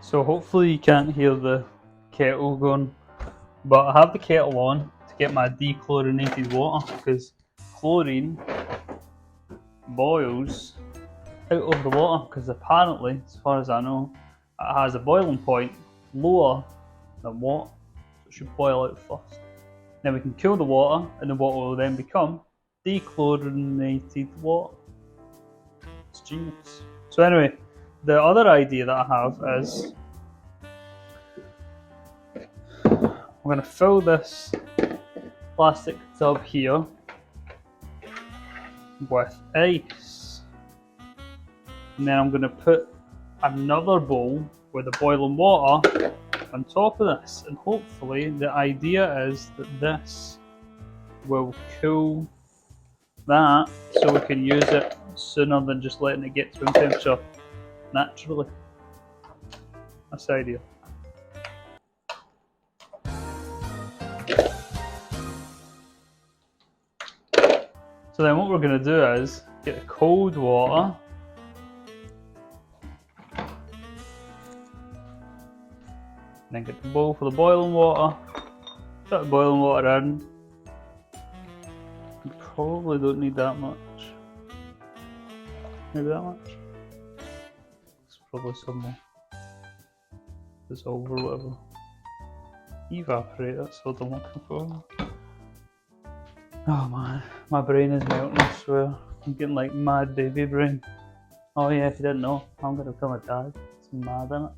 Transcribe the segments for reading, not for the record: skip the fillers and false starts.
So hopefully you can't hear the kettle going, but I have the kettle on to get my dechlorinated water because chlorine boils out of the water because apparently, as far as I know, it has a boiling point lower than water, so it should boil out first. Then we can cool the water and the water will then become dechlorinated water. It's genius. So anyway, the other idea that I have is I'm going to fill this plastic tub here with ice, and then I'm going to put another bowl with the boiling water on top of this, and hopefully the idea is that this will cool that so we can use it sooner than just letting it get to room temperature naturally. That's the idea. So then what we're going to do is get the cold water, and then get the bowl for the boiling water, put the boiling water in. You probably don't need that much. Maybe that much? It's probably some more. Dissolve or whatever. Evaporate, that's what I'm looking for. Oh man, my brain is melting, I swear. I'm getting like mad baby brain. Oh yeah, if you didn't know, I'm gonna become a dad. It's mad, isn't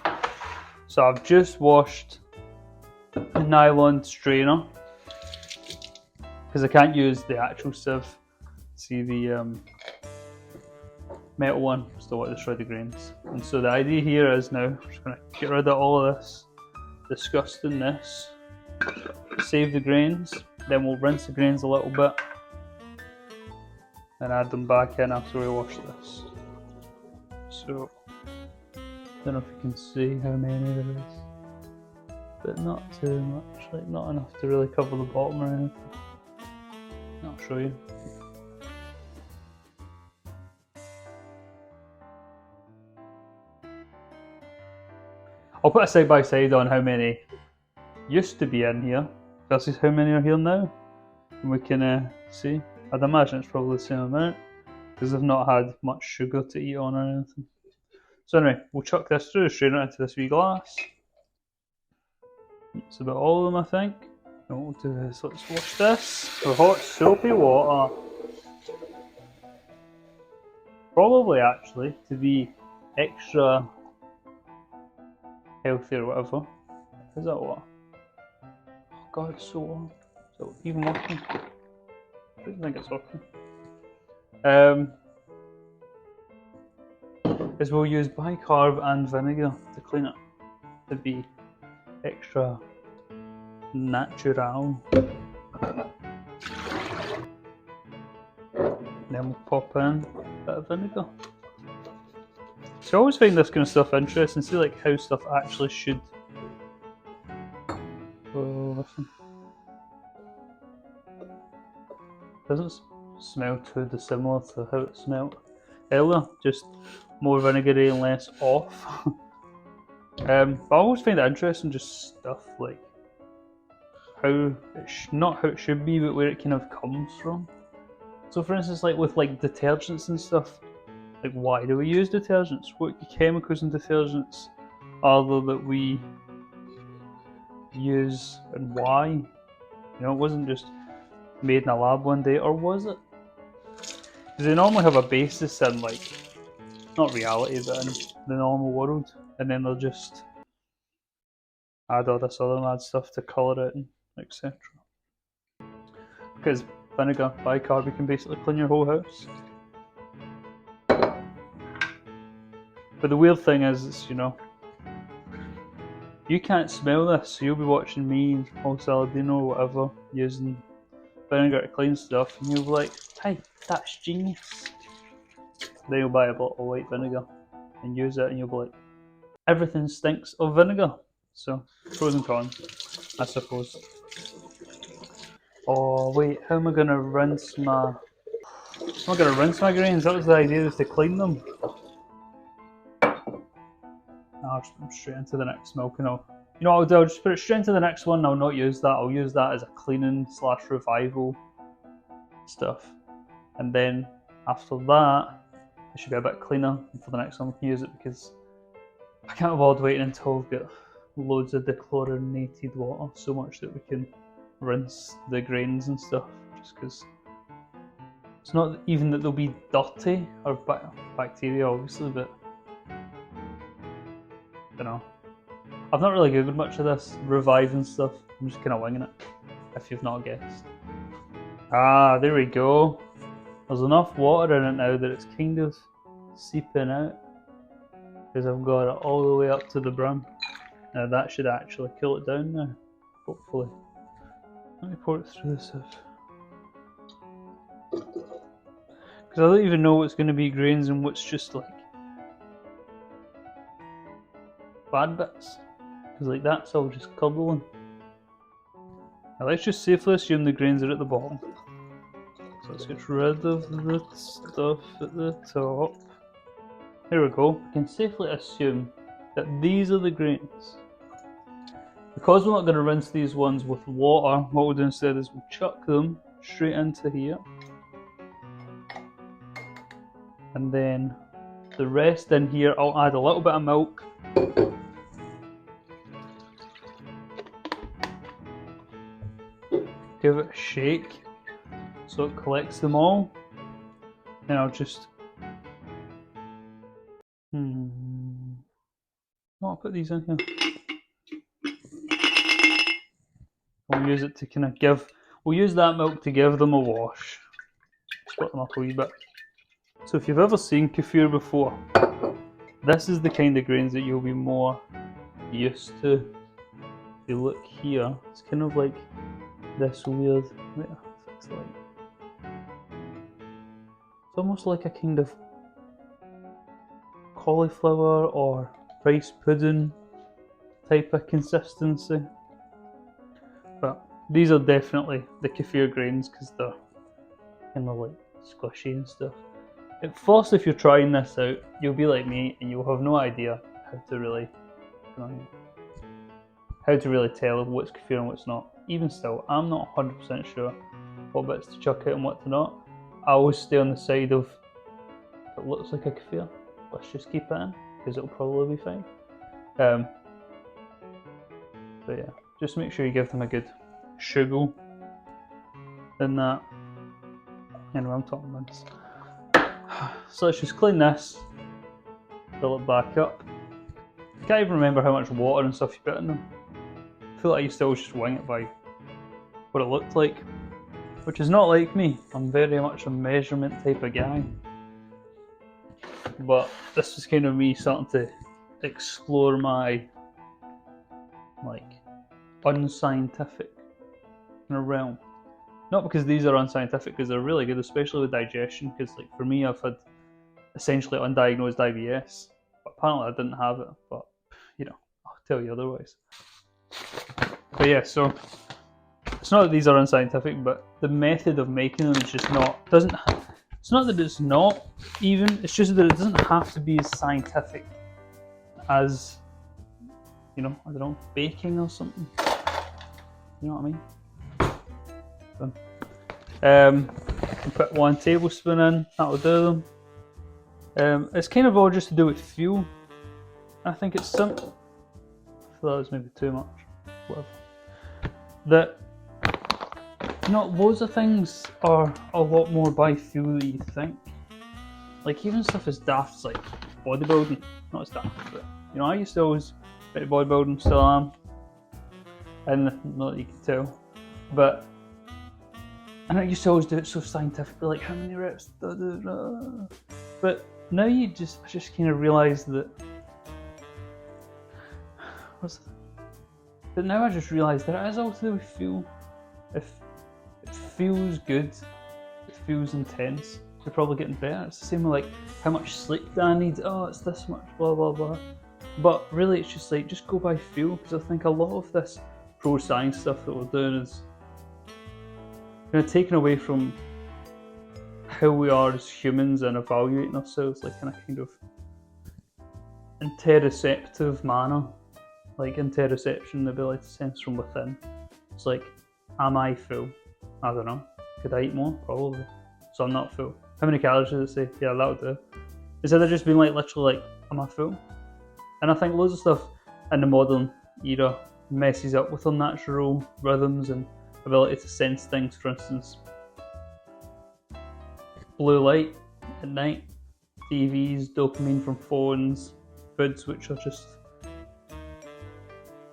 it? So I've just washed the nylon strainer because I can't use the actual sieve. See the metal one, still want to destroy the grains. And so the idea here is now we're just going to get rid of all of this disgustingness, save the grains, then we'll rinse the grains a little bit and add them back in after we wash this. So I don't know if you can see how many there is, but not too much, like not enough to really cover the bottom or anything. I'll show you. I'll put a side by side on how many used to be in here versus how many are here now, and we can see. I'd imagine it's probably the same amount because they've not had much sugar to eat on or anything. So anyway, we'll chuck this through the strainer into this wee glass. It's about all of them, I think. And what we'll do is let's wash this with hot soapy water. Probably actually to be extra healthy or whatever. Is that what? Oh god, it's so warm. So even working? I don't think it's working. Is we'll use bicarb and vinegar to clean it to be extra natural. Then we'll pop in a bit of vinegar. So I always find this kind of stuff interesting, see like how stuff actually should. Oh, listen. Doesn't smell too dissimilar to how it smelled earlier, just more vinegary and less off. But I always find it interesting, just stuff like how not how it should be, but where it kind of comes from. So for instance, like with like detergents and stuff, like why do we use detergents? What chemicals in detergents are there that we use and why? You know, it wasn't just made in a lab one day, or was it? Because they normally have a basis in like, not reality, but in the normal world, and then they'll just add all this other mad stuff to colour it and etc. Because vinegar, bicarb, you can basically clean your whole house. But the weird thing is, you know, you can't smell this, so you'll be watching me or Saladino or whatever using vinegar to clean stuff, and you'll be like, hey, that's genius. Then you'll buy a bottle of white vinegar and use it, and you'll be like, everything stinks of vinegar. So, pros and cons, I suppose. Oh wait, how am I going to rinse my I'm not going to rinse my grains. That was the idea, was to clean them. I'll just put them straight into the next milk and I'll... You know what I'll do? I'll just put it straight into the next one. I'll not use that. I'll use that as a cleaning / revival stuff. And then after that, it should be a bit cleaner. And for the next one, we can use it because I can't avoid waiting until we've got loads of dechlorinated water, so much that we can rinse the grains and stuff. Just because it's not even that they'll be dirty or bacteria, obviously, but I don't know. I've not really googled much of this reviving stuff. I'm just kind of winging it, if you've not guessed. Ah, there we go. There's enough water in it now that it's kind of seeping out, because I've got it all the way up to the brim. Now that should actually cool it down now, hopefully. Let me pour it through this sieve. Because I don't even know what's going to be grains and what's just like bad bits. Because like that's all just cuddling. Now let's just safely assume the grains are at the bottom. So let's get rid of the stuff at the top. Here we go. We can safely assume that these are the grains. Because we're not going to rinse these ones with water, what we'll do instead is we'll chuck them straight into here. And then the rest in here, I'll add a little bit of milk. Give it a shake so it collects them all. Then I'll just... I'll put these in here. We'll use it to kind of give... We'll use that milk to give them a wash. Split them up a wee bit. So if you've ever seen kefir before, this is the kind of grains that you'll be more used to. If you look here, it's kind of like this weird... Wait, fix the light. It's almost like a kind of cauliflower or rice pudding type of consistency. But these are definitely the kefir grains because they're kind of like squishy and stuff. At first, if you're trying this out, you'll be like me and you'll have no idea how to really tell what's kefir and what's not. Even still, I'm not 100% sure what bits to chuck out and what to not. I always stay on the side of, if it looks like a kefir, let's just keep it in, because it'll probably be fine. But yeah, just make sure you give them a good shuggle in that. Anyway, I'm talking mince. So let's just clean this, fill it back up. I can't even remember how much water and stuff you put in them. I feel like I used to always just wing it by what it looked like, which is not like me. I'm very much a measurement type of guy. But this was kind of me starting to explore my like unscientific realm. Not because these are unscientific, because they're really good, especially with digestion. Because like for me, I've had essentially undiagnosed IBS, but apparently I didn't have it. But you know, I'll tell you otherwise. But yeah, so it's not that these are unscientific, but the method of making them is just not. It's not that it's not even. It's just that it doesn't have to be as scientific as, you know, I don't know, baking or something. You know what I mean? Put 1 tablespoon in, that'll do them. It's kind of all just to do with fuel. I think it's simple. I thought that was maybe too much. Whatever. That, you know, loads of things are a lot more by fuel than you think. Like even stuff as daft as like bodybuilding. Not as daft, but you know, I used to always bit bodybuilding, still am. And not that you can tell. But and I used to always do it so scientifically, like how many reps, da, da, da. But now I just kind of realised that, but now I just realised that it is all to do with fuel. If it feels good, it feels intense, you're probably getting better. It's the same with like how much sleep do I need? Oh, it's this much, blah blah blah. But really, it's just like just go by fuel, because I think a lot of this pro science stuff that we're doing is kind of taken away from how we are as humans and evaluating ourselves, like in a kind of interoceptive manner, like interoception, the ability to sense from within. It's like, am I full? I don't know. Could I eat more? Probably. So I'm not full. How many calories does it say? Yeah, that'll do. Instead of just being like literally like, am I full? And I think loads of stuff in the modern era messes up with our natural rhythms and ability to sense things. For instance, blue light at night, TVs, dopamine from phones, foods which are just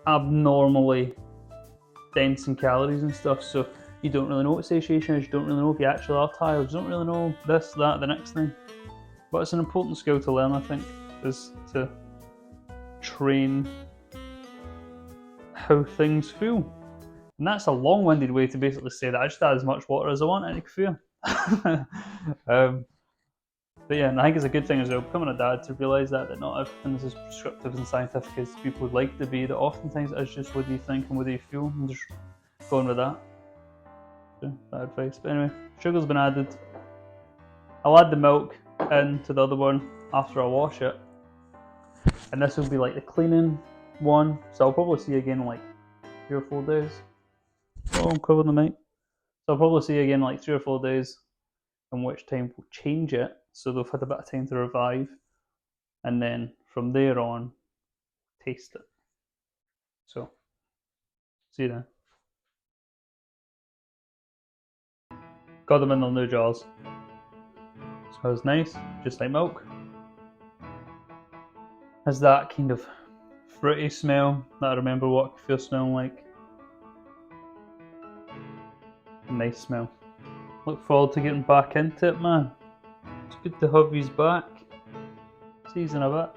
abnormally dense in calories and stuff. So you don't really know what satiation is, you don't really know if you actually are tired, you don't really know this, that, the next thing. But it's an important skill to learn, I think, is to train how things feel. And that's a long-winded way to basically say that I just add as much water as I want and I can feel. But yeah, and I think it's a good thing as well, becoming a dad, to realise that not everything is as prescriptive and scientific as people would like to be, that oftentimes it's just what do you think and what do you feel, and just going with that. So, that advice. But anyway, sugar's been added. I'll add the milk into the other one after I wash it. And this will be like the cleaning one, so I'll probably see you again in like 3 or 4 days. Oh, I'm covering the mic. So I'll probably see you again in like 3 or 4 days, in which time we'll change it so they've had a bit of time to revive, and then from there on, taste it. So, see you then. Got them in their new jars. So it's nice, just like milk. Has that kind of fruity smell that I remember what it feels smelling like. Nice smell. Look forward to getting back into it, man. It's good to have you back. See you in a bit.